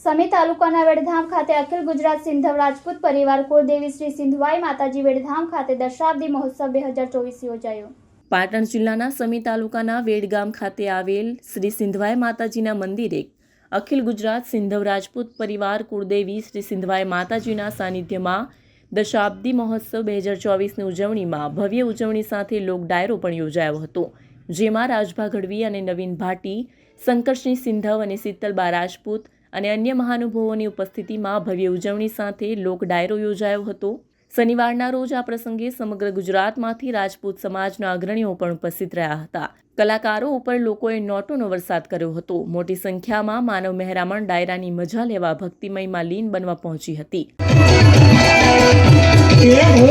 સમી તાલુકાના વેડધામ ખાતે અખિલ ગુજરાત સિંધવ રાજપૂત પરિવાર કુળદેવી શ્રી સિંધવાઈ માતાજી વેડધામ ખાતે દશાબ્દી મહોત્સવ 2024 યોજાયો। પાટણ જિલ્લાના સમી તાલુકાના વેડગામ ખાતે આવેલ શ્રી સિંધવાઈ માતાજીના મંદિરે અખિલ ગુજરાત સિંધવ રાજપૂત પરિવાર કુળદેવી શ્રી સિંધવાઈ માતાજીના સાનિધ્યમાં દશાબ્દી મહોત્સવ 2024ની ઉજવણીમાં ભવ્ય ઉજવણી સાથે લોક ડાયરો પણ યોજાયો હતો, જેમાં રાજભા ગઢવી અને નવીન ભાટી, શંકરસિંહ સિંધવ અને શીતલબા રાજપૂત અને અન્ય મહાનુભાવોની ઉપસ્થિતિમાં ભવ્ય ઉજવણી સાથે લોક ડાયરો યોજાયો હતો। શનિવારના રોજ આ પ્રસંગે સમગ્ર ગુજરાતમાંથી રાજપૂત સમાજના અગ્રણીઓ પણ ઉપસ્થિત રહ્યા હતા। કલાકારો ઉપર લોકોએ નોટોનો વરસાદ કર્યો હતો। મોટી સંખ્યામાં માનવ મહેરામણ ડાયરાની મજા લેવા ભક્તિમયમાં લીન બનવા પહોંચી હતી। Yes,